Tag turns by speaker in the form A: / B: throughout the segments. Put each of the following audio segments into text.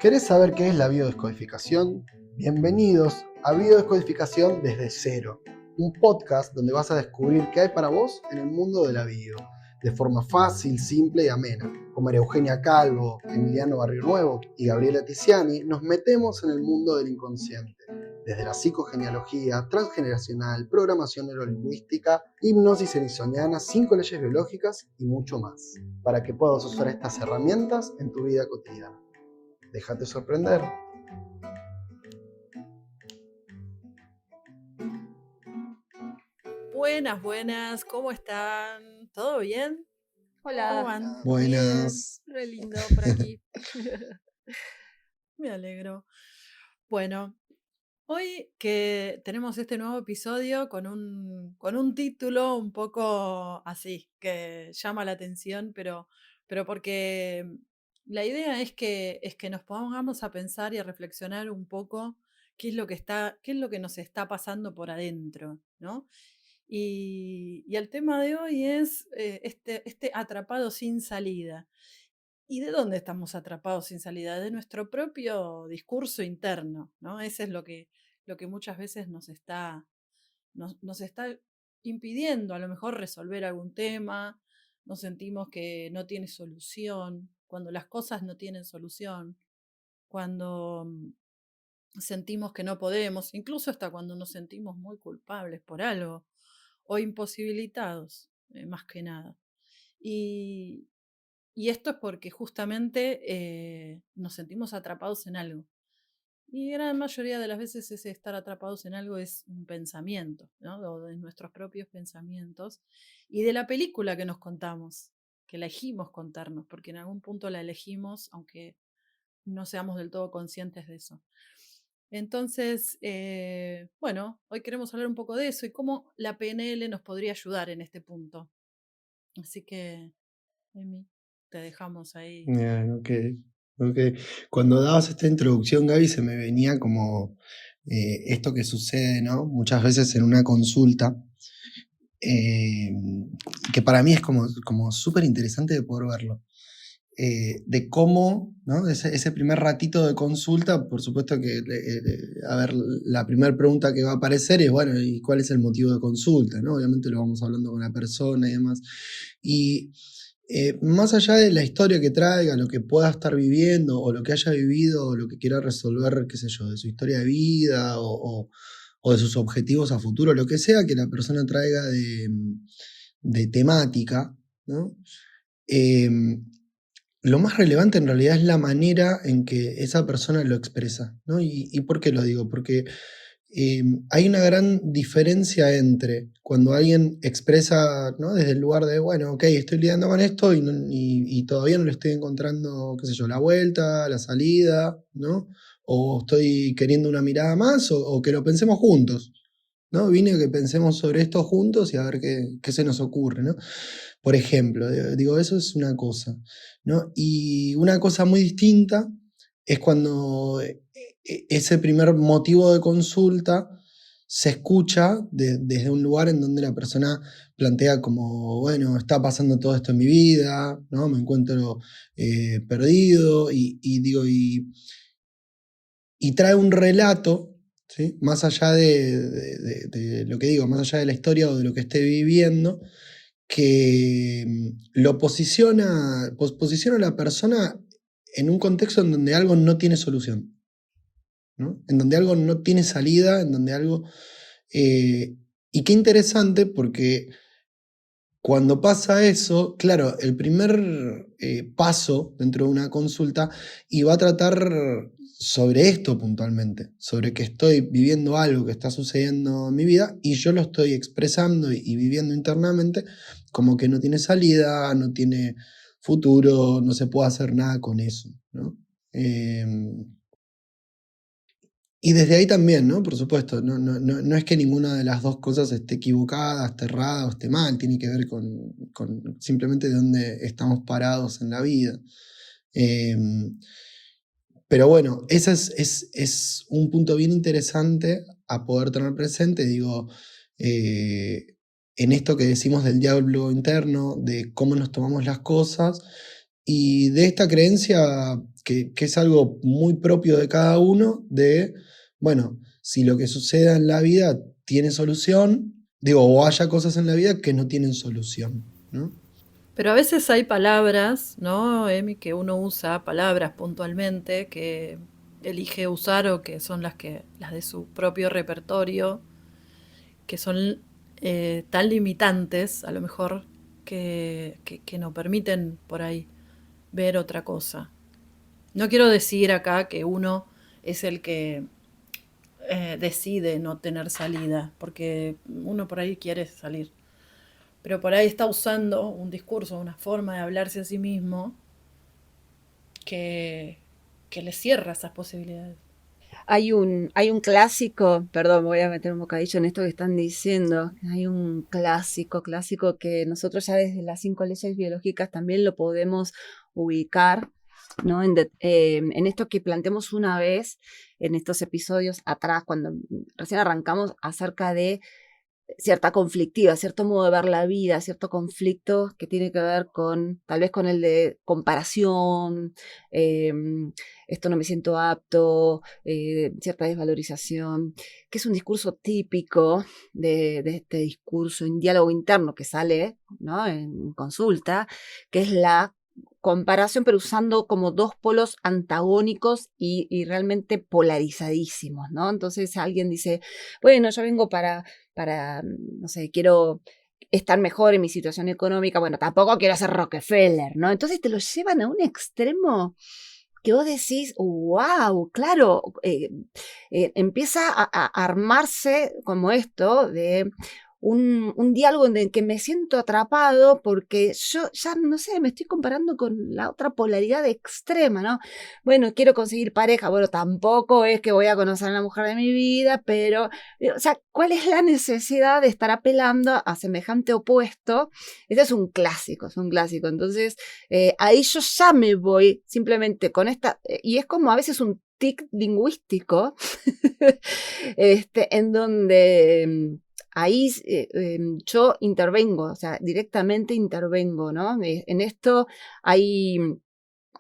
A: ¿Querés saber qué es la biodescodificación? Bienvenidos a Biodescodificación desde cero, un podcast donde vas a descubrir qué hay para vos en el mundo de la bio, de forma fácil, simple y amena. Con María Eugenia Calvo, Emiliano Barrio Nuevo y Gabriela Tiziani nos metemos en el mundo del inconsciente, desde la psicogenealogía, transgeneracional, programación neurolingüística, hipnosis ericksoniana, 5 leyes biológicas y mucho más, para que puedas usar estas herramientas en tu vida cotidiana. Déjate sorprender.
B: Buenas, buenas, ¿cómo están? ¿Todo bien? ¿Cómo
C: Hola.
B: van?
A: Buenas.
C: Bien, re lindo por aquí.
B: Me alegro. Bueno, hoy que tenemos este nuevo episodio con un título un poco así, que llama la atención, pero porque la idea es que nos pongamos a pensar y a reflexionar un poco qué es lo que nos está pasando por adentro, ¿no? Y el tema de hoy es este atrapado sin salida. ¿Y de dónde estamos atrapados sin salida? De nuestro propio discurso interno, ¿no? Ese es lo que muchas veces nos está impidiendo a lo mejor resolver algún tema, nos sentimos que no tiene solución, cuando las cosas no tienen solución, cuando sentimos que no podemos, incluso hasta cuando nos sentimos muy culpables por algo o imposibilitados, más que nada. Y, y esto es porque justamente nos sentimos atrapados en algo. Y gran mayoría de las veces ese estar atrapados en algo es un pensamiento, ¿no? O de nuestros propios pensamientos y de la película que nos contamos, que elegimos contarnos, porque en algún punto la elegimos, aunque no seamos del todo conscientes de eso. Entonces, bueno, hoy queremos hablar un poco de eso y cómo la PNL nos podría ayudar en este punto. Así que, Emi, te dejamos ahí.
A: Bien, ok. Cuando dabas esta introducción, Gaby, se me venía como esto que sucede, ¿no? Muchas veces en una consulta, eh, que para mí es como súper interesante de poder verlo. De cómo, ¿no? Ese primer ratito de consulta, por supuesto que, a ver, la primera pregunta que va a aparecer es, bueno, ¿y cuál es el motivo de consulta? ¿No? Obviamente lo vamos hablando con la persona y demás. Y más allá de la historia que traiga, lo que pueda estar viviendo, o lo que haya vivido, o lo que quiera resolver, qué sé yo, de su historia de vida, o de sus objetivos a futuro, lo que sea que la persona traiga de temática, ¿no? Eh, lo más relevante en realidad es la manera en que esa persona lo expresa, ¿no? ¿Y por qué lo digo? Porque hay una gran diferencia entre cuando alguien expresa, ¿no? Desde el lugar de, bueno, ok, estoy lidiando con esto y todavía no le estoy encontrando, qué sé yo, la vuelta, la salida, ¿no? O estoy queriendo una mirada más, o que lo pensemos juntos, ¿no? Vine a que pensemos sobre esto juntos y a ver qué se nos ocurre, ¿no? Por ejemplo, digo, eso es una cosa, ¿no? Y una cosa muy distinta es cuando ese primer motivo de consulta se escucha desde un lugar en donde la persona plantea como, bueno, está pasando todo esto en mi vida, ¿no? Me encuentro perdido y trae un relato, ¿sí? Más allá de lo que digo, más allá de la historia o de lo que esté viviendo, que lo posiciona a la persona en un contexto en donde algo no tiene solución, ¿no? En donde algo no tiene salida, en donde algo... y qué interesante porque cuando pasa eso, claro, el primer paso dentro de una consulta y va a tratar sobre esto puntualmente, sobre que estoy viviendo algo que está sucediendo en mi vida y yo lo estoy expresando y viviendo internamente como que no tiene salida, no tiene futuro, no se puede hacer nada con eso, ¿no? Y desde ahí también, ¿no? Por supuesto, no es que ninguna de las dos cosas esté equivocada, esté errada o esté mal, tiene que ver con simplemente de dónde estamos parados en la vida. Eh, pero bueno, ese es un punto bien interesante a poder tener presente, digo, en esto que decimos del diálogo interno, de cómo nos tomamos las cosas Y de esta creencia, que es algo muy propio de cada uno, de, bueno, si lo que suceda en la vida tiene solución, digo, o haya cosas en la vida que no tienen solución, ¿no?
B: Pero a veces hay palabras, ¿no, Emi? Que uno usa palabras puntualmente que elige usar o que son las de su propio repertorio, que son tan limitantes, a lo mejor, que no permiten por ahí ver otra cosa. No quiero decir acá que uno es el que decide no tener salida, porque uno por ahí quiere salir, pero por ahí está usando un discurso, una forma de hablarse a sí mismo que, que le cierra esas posibilidades.
C: Hay un clásico, perdón, me voy a meter un bocadillo en esto que están diciendo. Hay un clásico que nosotros ya desde las 5 leyes biológicas también lo podemos ubicar, ¿no? En esto que planteamos una vez en estos episodios atrás, cuando recién arrancamos acerca de cierta conflictiva, cierto modo de ver la vida, cierto conflicto que tiene que ver con, tal vez con el de comparación, eh, esto no me siento apto, cierta desvalorización, que es un discurso típico de este discurso en diálogo interno que sale, ¿no? En consulta, que es la comparación, pero usando como dos polos antagónicos y realmente polarizadísimos, ¿no? Entonces alguien dice, bueno, yo vengo para, no sé, quiero estar mejor en mi situación económica, bueno, tampoco quiero ser Rockefeller, ¿no? Entonces te lo llevan a un extremo que vos decís, wow, claro, empieza a armarse como esto de un diálogo en el que me siento atrapado porque yo ya, no sé, me estoy comparando con la otra polaridad extrema, ¿no? Bueno, quiero conseguir pareja, bueno, tampoco es que voy a conocer a la mujer de mi vida, pero, o sea, ¿cuál es la necesidad de estar apelando a semejante opuesto? Ese es un clásico, es un clásico. Entonces, ahí yo ya me voy simplemente con esta, y es como a veces un tic lingüístico, en donde ahí yo intervengo, o sea, directamente intervengo, ¿no? En esto hay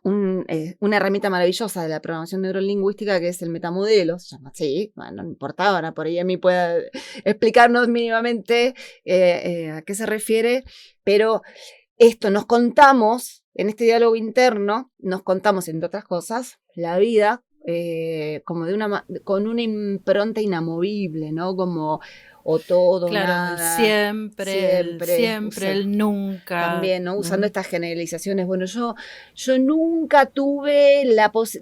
C: una herramienta maravillosa de la programación neurolingüística que es el metamodelo, se llama así, bueno, no importa, ahora por ahí a mí pueda explicarnos mínimamente a qué se refiere, pero esto nos contamos, en este diálogo interno, nos contamos, entre otras cosas, la vida como con una impronta inamovible, ¿no? Como o todo o
B: Claro,
C: nada,
B: el
C: siempre,
B: siempre, el nunca,
C: también, ¿no? Usando
B: ¿no?
C: estas generalizaciones. Bueno, yo nunca tuve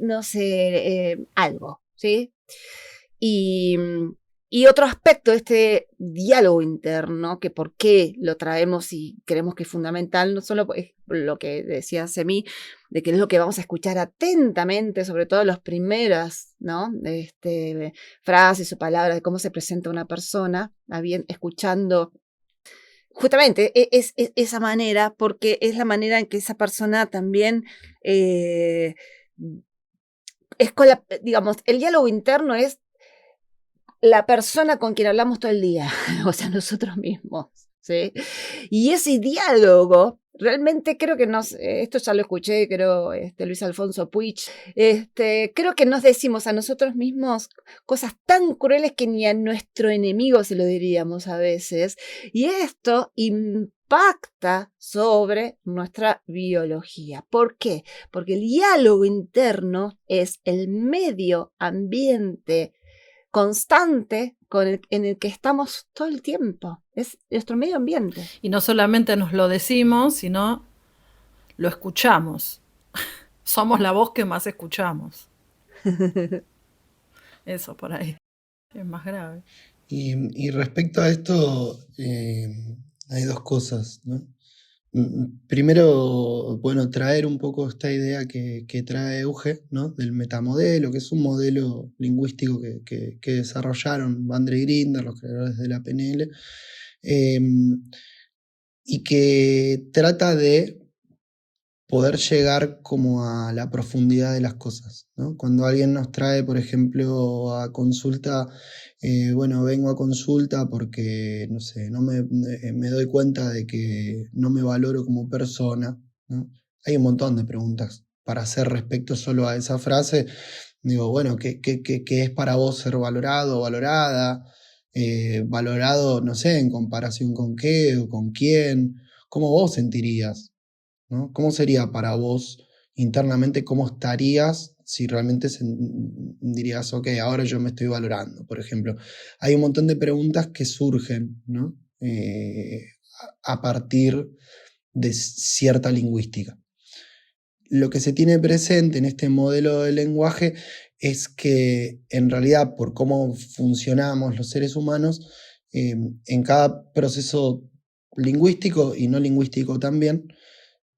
C: no sé, algo, ¿sí? Y, y otro aspecto de este diálogo interno, que por qué lo traemos y creemos que es fundamental, no solo es lo que decía Semi, de que es lo que vamos a escuchar atentamente, sobre todo las primeras, ¿no? Frases o palabras de cómo se presenta una persona, escuchando justamente es esa manera, porque es la manera en que esa persona también eh, es con digamos, el diálogo interno es la persona con quien hablamos todo el día, o sea, nosotros mismos, ¿sí? Y ese diálogo, realmente creo que esto ya lo escuché, creo, Luis Alfonso Puig, creo que nos decimos a nosotros mismos cosas tan crueles que ni a nuestro enemigo se lo diríamos a veces, y esto impacta sobre nuestra biología. ¿Por qué? Porque el diálogo interno es el medio ambiente constante en el que estamos todo el tiempo. Es nuestro medio ambiente.
B: Y no solamente nos lo decimos, sino lo escuchamos. Somos la voz que más escuchamos. Eso por ahí es más grave.
A: Y respecto a esto, hay dos cosas, ¿no? Primero, bueno, traer un poco esta idea que trae Euge, ¿no? Del metamodelo, que es un modelo lingüístico que desarrollaron Bandre y Grinder, los creadores de la PNL, y que trata de poder llegar como a la profundidad de las cosas, ¿no? Cuando alguien nos trae, por ejemplo, a consulta, bueno, vengo a consulta porque, no sé, no me doy cuenta de que no me valoro como persona, ¿no? hay un montón de preguntas para hacer respecto solo a esa frase. Digo, bueno, ¿qué es para vos ser valorado o valorada? Valorado, no sé, en comparación con qué o con quién. ¿Cómo vos sentirías? ¿No? ¿Cómo sería para vos internamente? ¿Cómo estarías si realmente dirías, ok, ahora yo me estoy valorando? Por ejemplo, hay un montón de preguntas que surgen, ¿no? A partir de cierta lingüística. Lo que se tiene presente en este modelo de lenguaje es que en realidad, por cómo funcionamos los seres humanos, en cada proceso lingüístico y no lingüístico también,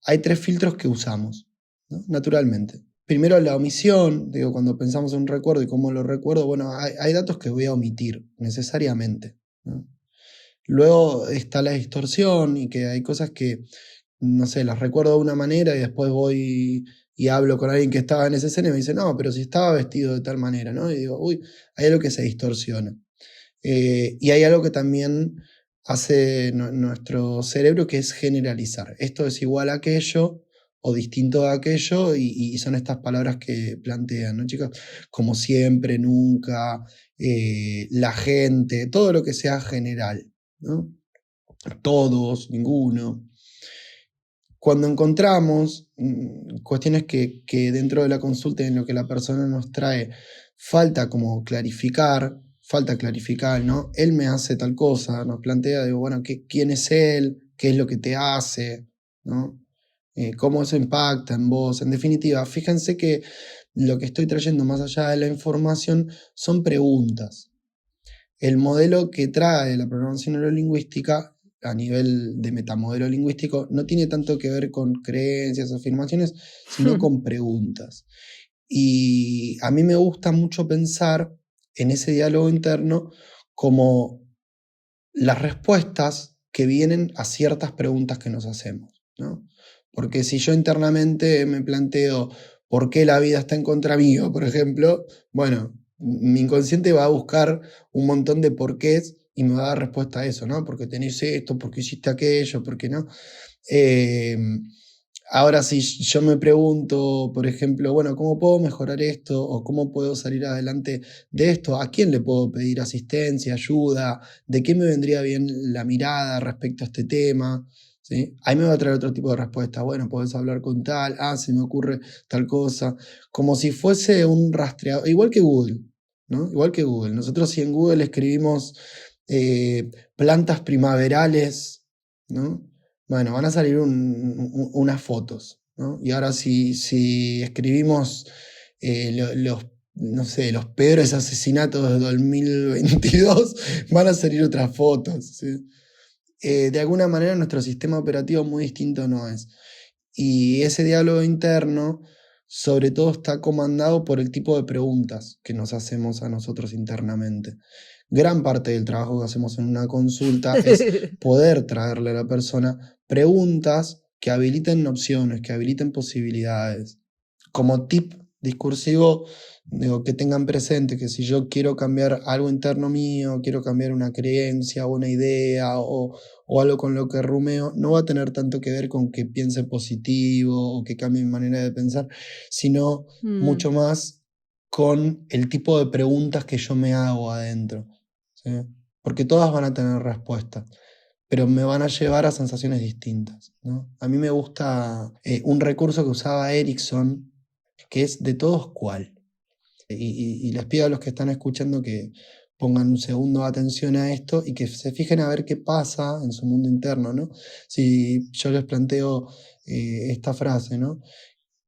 A: hay 3 filtros que usamos, ¿no? Naturalmente. Primero, la omisión. Digo, cuando pensamos en un recuerdo y cómo lo recuerdo, bueno, hay datos que voy a omitir necesariamente, ¿no? Luego está la distorsión, y que hay cosas que, no sé, las recuerdo de una manera y después voy y hablo con alguien que estaba en esa escena y me dice, no, pero si estaba vestido de tal manera, ¿no? Y digo, uy, hay algo que se distorsiona. Y hay algo que también hace nuestro cerebro, que es generalizar. Esto es igual a aquello o distinto a aquello, y son estas palabras que plantean, ¿no, chicos? Como siempre, nunca, la gente, todo lo que sea general, ¿no? Todos, ninguno. Cuando encontramos cuestiones que dentro de la consulta, en lo que la persona nos trae, falta clarificar, ¿no? Él me hace tal cosa, nos plantea, digo, bueno, ¿quién es él? ¿Qué es lo que te hace? ¿No? ¿Cómo eso impacta en vos? En definitiva, fíjense que lo que estoy trayendo más allá de la información son preguntas. El modelo que trae la programación neurolingüística a nivel de metamodelo lingüístico no tiene tanto que ver con creencias o afirmaciones, sino con preguntas. Y a mí me gusta mucho pensar en ese diálogo interno como las respuestas que vienen a ciertas preguntas que nos hacemos, ¿no? Porque si yo internamente me planteo por qué la vida está en contra mío, por ejemplo, bueno, mi inconsciente va a buscar un montón de porqués y me va a dar respuesta a eso, ¿no? Porque tenés esto, porque hiciste aquello, porque no. Ahora, si yo me pregunto, por ejemplo, bueno, ¿cómo puedo mejorar esto? ¿O cómo puedo salir adelante de esto? ¿A quién le puedo pedir asistencia, ayuda? ¿De qué me vendría bien la mirada respecto a este tema? ¿Sí? Ahí me va a traer otro tipo de respuesta. Bueno, podés hablar con tal, se me ocurre tal cosa. Como si fuese un rastreador, igual que Google, ¿no? Igual que Google. Nosotros, si en Google escribimos plantas primaverales, ¿no? Bueno, van a salir unas fotos, ¿no? Y ahora si escribimos no sé, los peores asesinatos de 2022, van a salir otras fotos, ¿sí? De alguna manera nuestro sistema operativo muy distinto no es. Y ese diálogo interno, sobre todo, está comandado por el tipo de preguntas que nos hacemos a nosotros internamente. Gran parte del trabajo que hacemos en una consulta es poder traerle a la persona preguntas que habiliten opciones, que habiliten posibilidades. Como tip discursivo, digo, que tengan presente que si yo quiero cambiar algo interno mío, quiero cambiar una creencia o una idea o algo con lo que rumeo, no va a tener tanto que ver con que piense positivo o que cambie mi manera de pensar, sino mucho más con el tipo de preguntas que yo me hago adentro, ¿sí? Porque todas van a tener respuesta, pero me van a llevar a sensaciones distintas, ¿no? A mí me gusta un recurso que usaba Erickson, que es de todos cuál. Y les pido a los que están escuchando que pongan un segundo de atención a esto y que se fijen a ver qué pasa en su mundo interno, ¿no? Si yo les planteo esta frase, ¿no?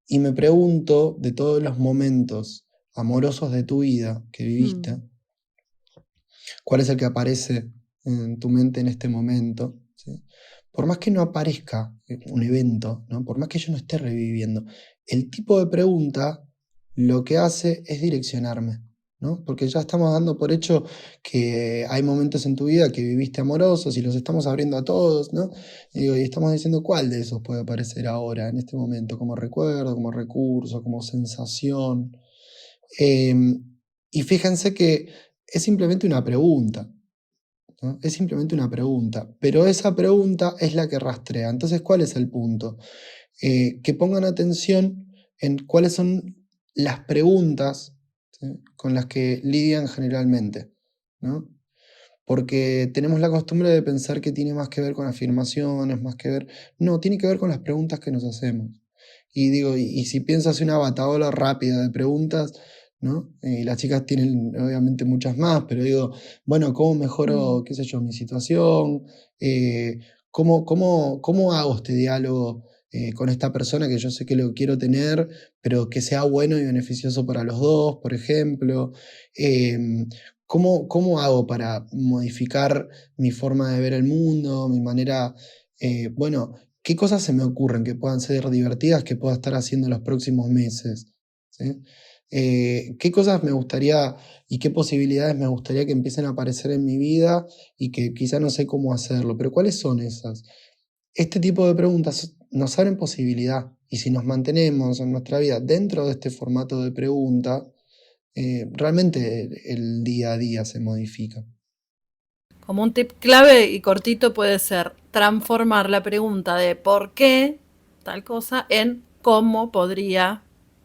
A: Y me pregunto, de todos los momentos amorosos de tu vida que viviste, ¿cuál es el que aparece en tu mente en este momento? ¿Sí? Por más que no aparezca un evento, ¿no? Por más que yo no esté reviviendo, el tipo de pregunta lo que hace es direccionarme, ¿no? Porque ya estamos dando por hecho que hay momentos en tu vida que viviste amorosos y los estamos abriendo a todos, ¿no? Y estamos diciendo cuál de esos puede aparecer ahora, en este momento, como recuerdo, como recurso, como sensación. Y fíjense que es simplemente una pregunta, ¿no? Es simplemente una pregunta, pero esa pregunta es la que rastrea. Entonces, ¿cuál es el punto? que pongan atención en cuáles son las preguntas, ¿sí?, con las que lidian generalmente, ¿no? Porque tenemos la costumbre de pensar que tiene más que ver con afirmaciones, más que ver... No, tiene que ver con las preguntas que nos hacemos. Y digo, y si piensas una batahola rápida de preguntas, ¿no? Las chicas tienen obviamente muchas más, pero digo, bueno, ¿cómo mejoro, qué sé yo, mi situación? ¿Cómo hago este diálogo con esta persona que yo sé que lo quiero tener, pero que sea bueno y beneficioso para los dos, por ejemplo? ¿Cómo hago para modificar mi forma de ver el mundo, mi manera, bueno, qué cosas se me ocurren que puedan ser divertidas que pueda estar haciendo en los próximos meses? ¿Sí? ¿Qué cosas me gustaría y qué posibilidades me gustaría que empiecen a aparecer en mi vida y que quizá no sé cómo hacerlo? Pero ¿cuáles son esas? Este tipo de preguntas nos abren posibilidad y si nos mantenemos en nuestra vida dentro de este formato de pregunta, realmente el día a día se modifica.
B: Como un tip clave y cortito puede ser transformar la pregunta de por qué tal cosa en cómo podría,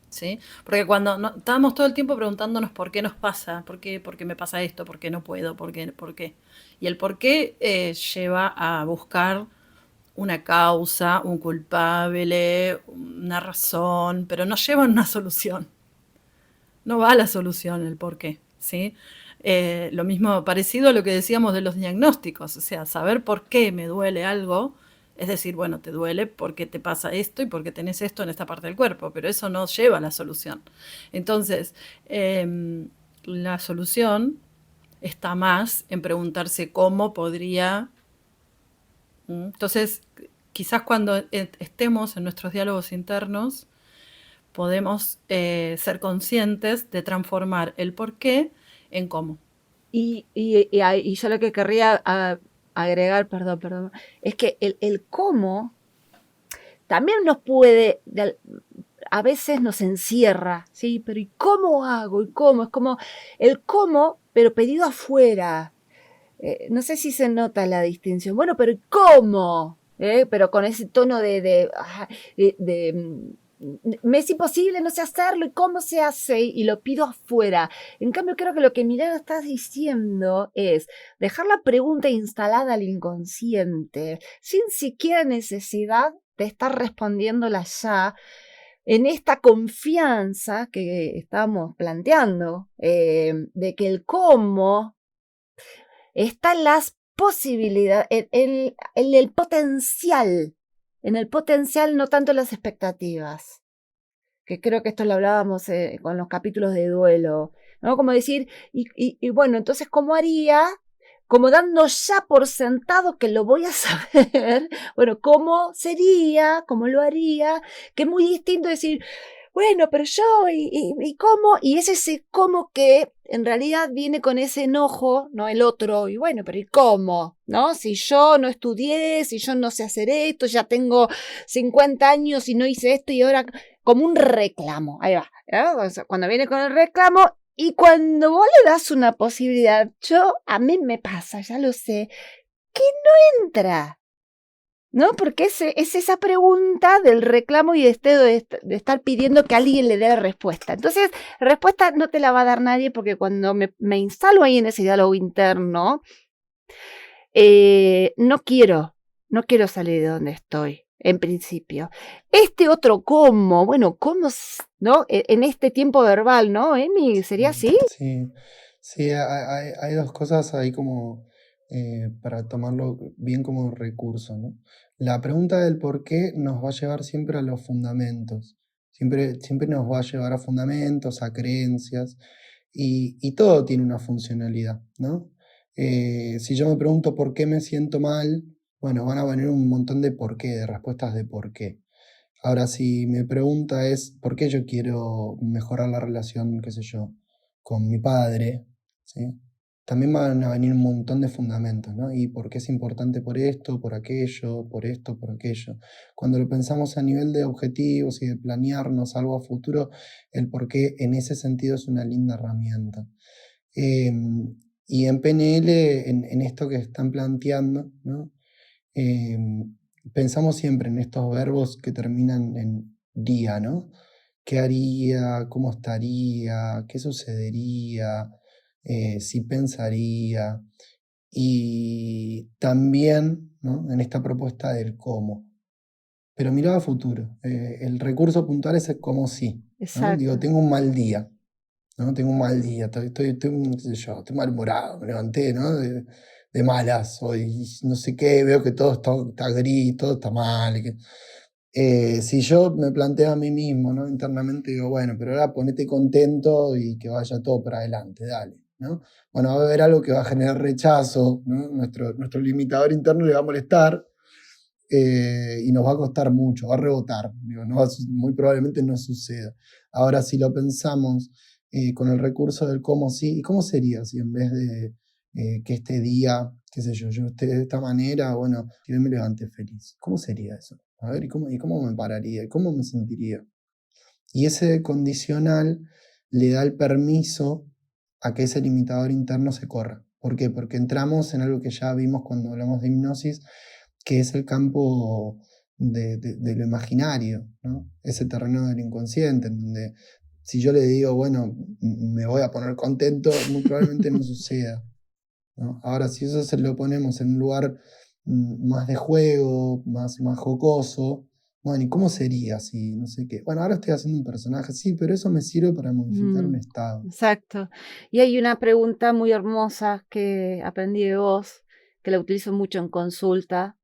B: ¿sí? Porque cuando estábamos todo el tiempo preguntándonos por qué nos pasa, por qué me pasa esto, por qué no puedo, por qué. Y el por qué lleva a buscar una causa, un culpable, una razón, pero no lleva a una solución. No va a la solución el por qué, ¿sí? Lo mismo parecido a lo que decíamos de los diagnósticos, o sea, saber por qué me duele algo, es decir, bueno, te duele porque te pasa esto y porque tenés esto en esta parte del cuerpo, pero eso no lleva a la solución. Entonces, la solución está más en preguntarse cómo podría... Entonces, quizás cuando estemos en nuestros diálogos internos, podemos ser conscientes de transformar el por qué en cómo.
C: Y yo lo que querría agregar, perdón, es que el cómo también nos puede, a veces nos encierra, ¿sí? Pero ¿y cómo hago? ¿Y cómo? Es como el cómo, pero pedido afuera. No sé si se nota la distinción. Bueno, pero ¿y cómo? Pero con ese tono de me es imposible, no sé hacerlo, ¿y cómo se hace? Y lo pido afuera. En cambio, creo que lo que Miranda está diciendo es dejar la pregunta instalada al inconsciente, sin siquiera necesidad de estar respondiéndola ya, en esta confianza que estamos planteando, de que el cómo está en las posibilidades, en el potencial, no tanto en las expectativas, que creo que esto lo hablábamos con los capítulos de duelo, ¿no? Como decir, y bueno, entonces, ¿cómo haría? Como dando ya por sentado que lo voy a saber, bueno, ¿cómo sería? ¿Cómo lo haría? Que es muy distinto decir, bueno, pero yo, y cómo, y es ese cómo que en realidad viene con ese enojo, ¿no? El otro, y bueno, pero ¿y cómo? ¿No? Si yo no estudié, si yo no sé hacer esto, ya tengo 50 años y no hice esto y ahora como un reclamo, ahí va, ¿no? O sea, cuando viene con el reclamo y cuando vos le das una posibilidad, a mí me pasa, ya lo sé, que no entra. ¿No? Porque es esa pregunta del reclamo y de estar pidiendo que alguien le dé la respuesta. Entonces, la respuesta no te la va a dar nadie porque cuando me instalo ahí en ese diálogo interno, no quiero salir de donde estoy, en principio. Este otro cómo, bueno, cómo, ¿no? En este tiempo verbal, ¿no, Emi? ¿Sería así?
A: Sí, hay dos cosas ahí como para tomarlo bien como recurso, ¿no? La pregunta del por qué nos va a llevar siempre a los fundamentos, siempre nos va a llevar a fundamentos, a creencias, y todo tiene una funcionalidad, ¿no? Si yo me pregunto por qué me siento mal, bueno, van a venir un montón de por qué, de respuestas de por qué. Ahora, si mi pregunta es por qué yo quiero mejorar la relación, qué sé yo, con mi padre, ¿sí? También van a venir un montón de fundamentos, ¿no? Y por qué es importante por esto, por aquello, por esto, por aquello. Cuando lo pensamos a nivel de objetivos y de planearnos algo a futuro, el por qué en ese sentido es una linda herramienta. Y en PNL, en esto que están planteando, ¿no? pensamos siempre en estos verbos que terminan en día, ¿no? ¿Qué haría? ¿Cómo estaría? ¿Qué sucedería? Si pensaría. Y también, ¿no? En esta propuesta del cómo. Pero miraba a futuro. El recurso puntual es el cómo sí, ¿no? Digo,
C: Exacto.
A: tengo un mal día, ¿no? Tengo un mal día, no sé yo, estoy malhumorado, me levanté, ¿no? De malas, hoy no sé qué, veo que todo está gris, todo está mal. Si yo me planteo a mí mismo, ¿no? Internamente digo, bueno, pero ahora ponete contento y que vaya todo para adelante, dale, ¿no? Bueno, va a haber algo que va a generar rechazo, ¿no? Nuestro limitador interno le va a molestar, y nos va a costar mucho, va a rebotar, digo, muy probablemente no suceda. Ahora, si lo pensamos con el recurso del cómo sí, ¿y cómo sería si en vez de que este día, qué sé yo esté de esta manera, bueno, que hoy me levante feliz? ¿Cómo sería eso? A ver, ¿y cómo me pararía? ¿Cómo me sentiría? Y ese condicional le da el permiso a que ese limitador interno se corra. ¿Por qué? Porque entramos en algo que ya vimos cuando hablamos de hipnosis, que es el campo de lo imaginario, ¿no? Ese terreno del inconsciente, en donde si yo le digo, bueno, me voy a poner contento, muy probablemente no suceda, ¿no? Ahora, si eso se lo ponemos en un lugar más de juego, más jocoso, bueno, ¿y cómo sería si no sé qué? Bueno, ahora estoy haciendo un personaje, sí, pero eso me sirve para modificar un estado.
C: Exacto. Y hay una pregunta muy hermosa que aprendí de vos, que la utilizo mucho en consulta,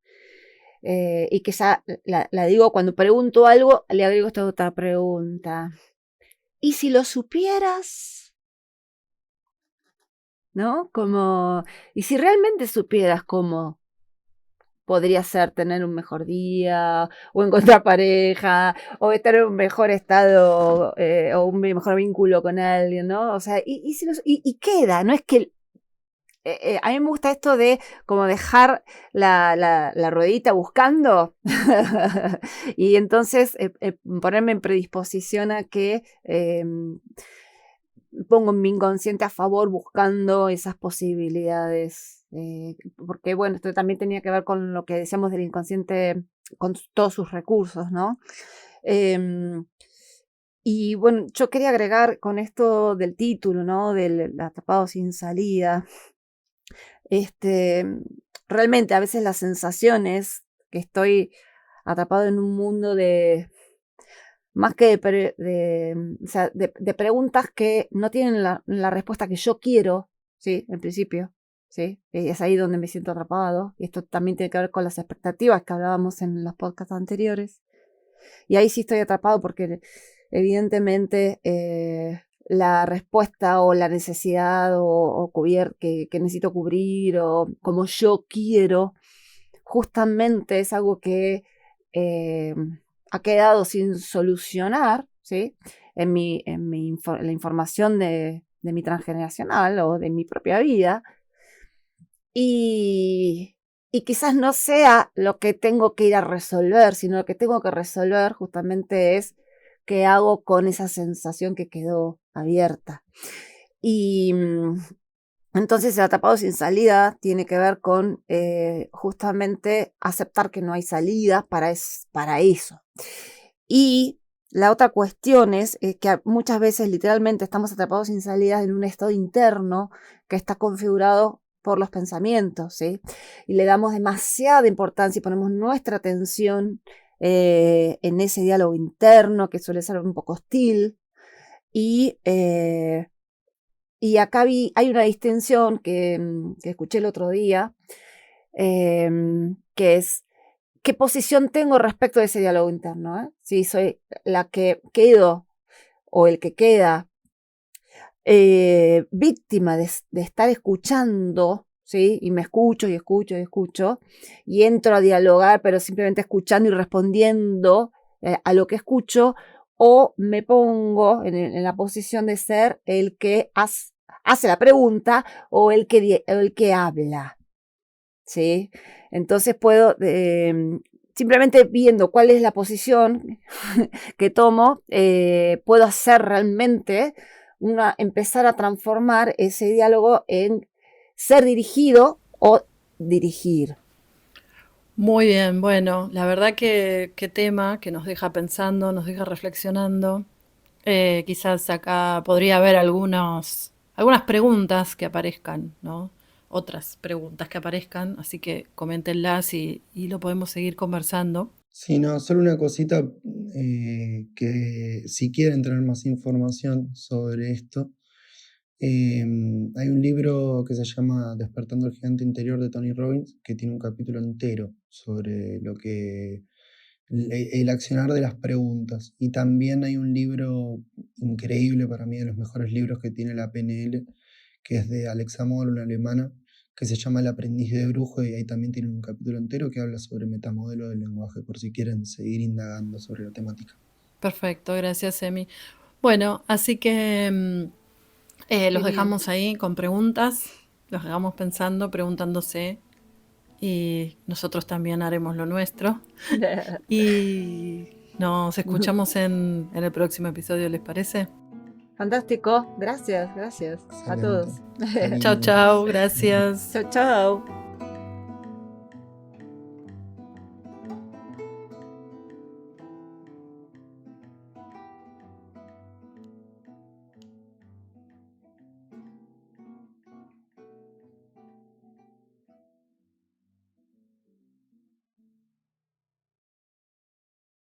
C: y que ya la digo cuando pregunto algo, le agrego esta otra pregunta. ¿Y si lo supieras? ¿No? Como, ¿y si realmente supieras cómo podría ser tener un mejor día, o encontrar pareja, o estar en un mejor estado, o un mejor vínculo con alguien, ¿no? O sea, y queda, no es que a mí me gusta esto de como dejar la ruedita buscando y entonces ponerme en predisposición a que pongo mi inconsciente a favor buscando esas posibilidades. Porque bueno, esto también tenía que ver con lo que decíamos del inconsciente, con todos sus recursos, ¿no? Y bueno, yo quería agregar con esto del título, ¿no? Del atrapado sin salida. Realmente a veces la sensación es que estoy atrapado en un mundo de más que o sea, de preguntas que no tienen la respuesta que yo quiero, ¿sí? En principio, ¿sí? Es ahí donde me siento atrapado. Y esto también tiene que ver con las expectativas que hablábamos en los podcasts anteriores. Y ahí sí estoy atrapado porque evidentemente la respuesta o la necesidad o que necesito cubrir o como yo quiero, justamente es algo que ha quedado sin solucionar, ¿sí? La información de mi transgeneracional o de mi propia vida. Y quizás no sea lo que tengo que ir a resolver, sino lo que tengo que resolver justamente es qué hago con esa sensación que quedó abierta. Y entonces el atrapado sin salida tiene que ver con justamente aceptar que no hay salida para eso. Y la otra cuestión es que muchas veces literalmente estamos atrapados sin salida en un estado interno que está configurado por los pensamientos, ¿sí? Y le damos demasiada importancia y ponemos nuestra atención en ese diálogo interno que suele ser un poco hostil. Y acá hay una distinción que escuché el otro día, que es qué posición tengo respecto de ese diálogo interno, ¿eh? Si soy la que quedo o el que queda víctima de estar escuchando, ¿sí? Y me escucho y escucho y escucho, y entro a dialogar, pero simplemente escuchando y respondiendo a lo que escucho, o me pongo en la posición de ser el que hace la pregunta o el que habla, ¿sí? Entonces puedo, simplemente viendo cuál es la posición que tomo, puedo hacer realmente empezar a transformar ese diálogo en ser dirigido o dirigir.
B: Muy bien, bueno, la verdad que qué tema que nos deja pensando, nos deja reflexionando. Quizás acá podría haber algunas preguntas que aparezcan, ¿no? Otras preguntas que aparezcan, así que coméntenlas y lo podemos seguir conversando.
A: Sí, no, solo una cosita, que si quieren tener más información sobre esto, hay un libro que se llama Despertando el Gigante Interior de Tony Robbins, que tiene un capítulo entero sobre el accionar de las preguntas. Y también hay un libro increíble, para mí de los mejores libros que tiene la PNL, que es de Alexa Moll, una alemana, que se llama El aprendiz de brujo, y ahí también tiene un capítulo entero que habla sobre metamodelo del lenguaje, por si quieren seguir indagando sobre la temática.
B: Perfecto, gracias, Emi. Bueno, así que los
C: Qué bien.
B: dejamos ahí con preguntas, los dejamos pensando, preguntándose, y nosotros también haremos lo nuestro. Y nos escuchamos en el próximo episodio, ¿les parece?
C: Fantástico, gracias a
A: Excelente.
C: todos.
A: Cariños.
B: Chao, chao, gracias.
C: Chao, chao.